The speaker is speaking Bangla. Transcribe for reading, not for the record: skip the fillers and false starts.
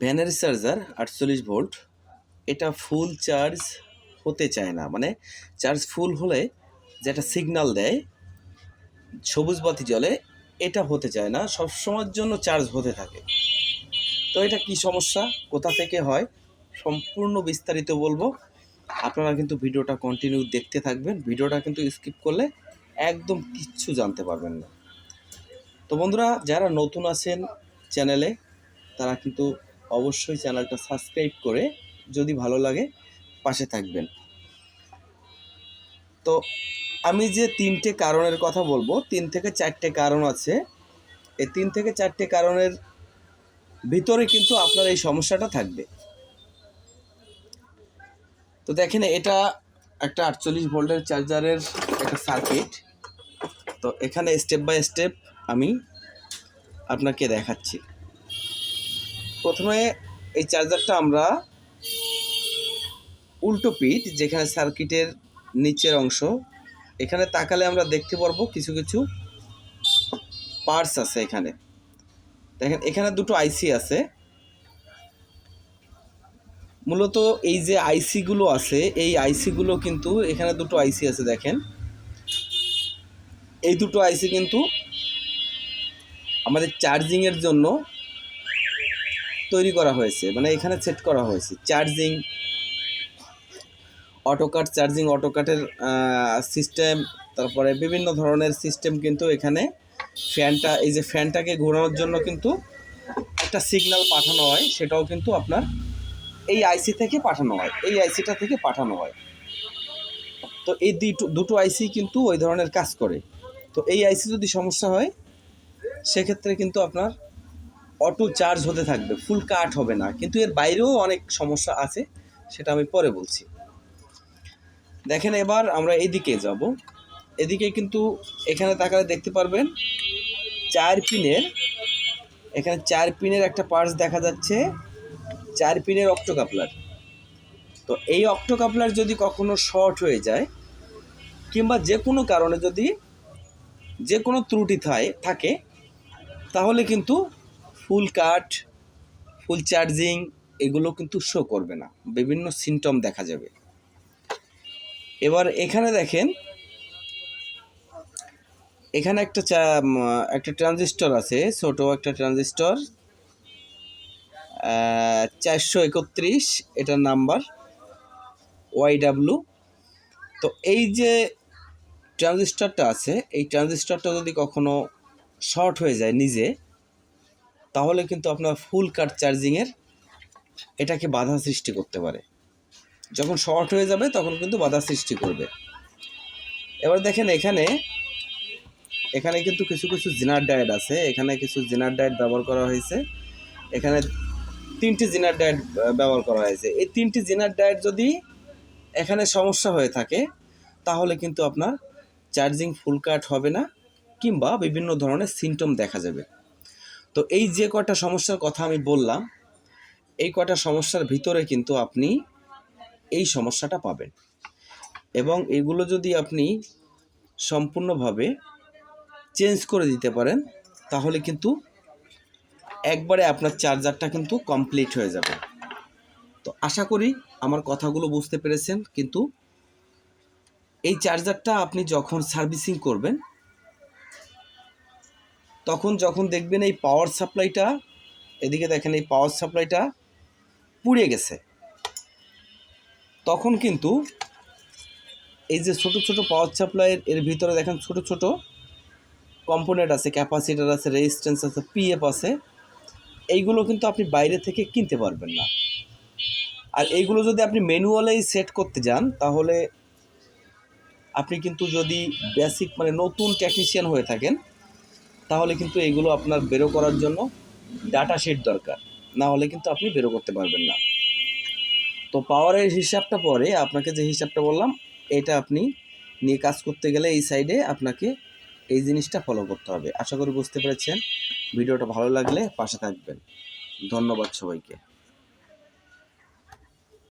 ব্যানারি চার্জার 48 ভোল্ট, এটা ফুল চার্জ হতে চায় না। মানে চার্জ ফুল হলে যেটা সিগন্যাল দেয়, সবুজ বাতি জ্বলে, এটা হতে চায় না, সবসময়ের জন্য চার্জ হতে থাকে। তো এটা কি সমস্যা, কোথা থেকে হয়, সম্পূর্ণ বিস্তারিত বলবো। আপনারা কিন্তু ভিডিওটা কন্টিনিউ দেখতে থাকবেন। ভিডিওটা কিন্তু স্কিপ করলে একদম কিচ্ছু জানতে পারবেন না। তো বন্ধুরা, যারা নতুন আছেন চ্যানেলে, তারা কিন্তু অবশ্যই চ্যানেলটা সাবস্ক্রাইব করে যদি ভালো লাগে পাশে থাকবেন। তো আমি যে 3টে কারণের কথা বলবো, 3 থেকে 4টে কারণ আছে। এই 3 থেকে 4টে কারণের ভিতরে কিন্তু আপনার এই সমস্যাটা থাকবে। তো দেখেন, এটা একটা 48 ভোল্টের চার্জারের একটা সার্কিট। তো এখানে স্টেপ বাই স্টেপ আমি আপনাকে দেখাচ্ছি। প্রথমে এই চার্জারটা আমরা উল্টো পিঠ, যেখানে সার্কিটের নিচের অংশ, এখানে তাকালে আমরা দেখতে পারবো কিছু কিছু পার্টস আছে। এখানে দেখেন, এখানে দুটো আইসি আছে। মূলত এই যে আইসিগুলো আছে, এই আইসিগুলো কিন্তু এখানে দুটো আইসি আছে। দেখেন, এই দুটো আইসি কিন্তু আমাদের চার্জিংয়ের জন্য তৈরি করা হয়েছে, মানে এখানে সেট করা হয়েছে। চার্জিং অটোকাট, চার্জিং অটোকাটের সিস্টেম, তারপরে বিভিন্ন ধরনের সিস্টেম কিন্তু এখানে। ফ্যানটা, এই যে ফ্যানটাকে ঘোরানোর জন্য কিন্তু একটা সিগন্যাল পাঠানো হয়, সেটাও কিন্তু আপনার এই আইসি থেকে পাঠানো হয়, এই আইসিটা থেকে পাঠানো হয়। তো এই দুটো আইসি কিন্তু ওই ধরনের কাজ করে। তো এই আইসি যদি সমস্যা হয়, সেক্ষেত্রে কিন্তু আপনার অটো চার্জ হতে থাকবে, ফুল কাট হবে না। কিন্তু এর বাইরেও অনেক সমস্যা আছে, সেটা আমি পরে বলছি। দেখেন, এবার আমরা এদিকে যাব। এদিকে কিন্তু এখানে তাকালে দেখতে পারবেন 4 পিনের, এখানে 4 পিনের একটা পার্টস দেখা যাচ্ছে, 4 পিনের অক্টো কাপলার। তো এই অক্টো কাপলার যদি কখনো শর্ট হয়ে যায়, কিংবা যে কোনো কারণে যদি যে কোনো ত্রুটি থাকে, তাহলে কিন্তু ফুল কাট, ফুল চার্জিং এগুলো কিন্তু শো করবে না, বিভিন্ন সিমটম দেখা যাবে। এবার এখানে দেখেন, এখানে একটা ট্রানজিস্টর আছে, ছোট একটা ট্রানজিস্টর, 431, এটার নাম্বার YW। তো এই যে ট্রানজিস্টরটা আছে, এই ট্রানজিস্টরটা যদি কখনো শর্ট হয়ে যায় নিজে, তাহলে কিন্তু আপনার ফুল কাট চার্জিংয়ের এটাকে বাধা সৃষ্টি করতে পারে। যখন শর্ট হয়ে যাবে তখন কিন্তু বাধা সৃষ্টি করবে। এবার দেখেন, এখানে কিন্তু কিছু কিছু জিনার ডায়েট আছে, এখানে কিছু জিনার ডায়েট ব্যবহার করা হয়েছে। এখানে 3টি জিনার ডায়েট ব্যবহার করা হয়েছে। এই 3টি জিনার ডায়েট যদি এখানে সমস্যা হয়ে থাকে, তাহলে কিন্তু আপনার চার্জিং ফুল কাট হবে না, কিংবা বিভিন্ন ধরনের সিমটম দেখা যাবে। তো এই যে কয়টা সমস্যার কথা আমি বললাম, এই কয়টা সমস্যার ভিতরে কিন্তু আপনি এই সমস্যাটা পাবেন। এবং এগুলো যদি আপনি সম্পূর্ণভাবে চেঞ্জ করে দিতে পারেন, তাহলে কিন্তু একবারে আপনার চার্জারটা কিন্তু কমপ্লিট হয়ে যাবে। তো আশা করি আমার কথাগুলো বুঝতে পেরেছেন। কিন্তু এই চার্জারটা আপনি যখন সার্ভিসিং করবেন, যখন দেখবেন এই পাওয়ার সাপ্লাইটা, এদিকে দেখেন এই পাওয়ার সাপ্লাইটা পুড়ে গেছে, তখন কিন্তু এই যে ছোট ছোট পাওয়ার সাপ্লাইয়ের এর ভিতরে দেখেন ছোট ছোট কম্পোনেন্ট আছে, ক্যাপাসিটার আছে, রেজিস্ট্যান্স আছে, পিএফ আছে। এইগুলো কিন্তু আপনি বাইরে থেকে কিনতে পারবেন না। আর এইগুলো যদি আপনি ম্যানুয়ালেই সেট করতে যান, তাহলে আপনি কিন্তু যদি বেসিক মানে নতুন টেকনিশিয়ান হয়ে থাকেন, তাহলে কিন্তু এগুলো আপনার বেরো করার জন্য ডাটা শিট দরকার, না হলে কিন্তু আপনি বেরো করতে পারবেন না। তো পাওয়ারের হিসাবটা পরে, আপনাকে যে হিসাবটা বললাম, এটা আপনি নিয়ে কাজ করতে গেলে এই সাইডে আপনাকে এই জিনিসটা ফলো করতে হবে। আশা করি বুঝতে পেরেছেন। ভিডিওটা ভালো লাগলে পাশে থাকবেন। ধন্যবাদ সবাইকে।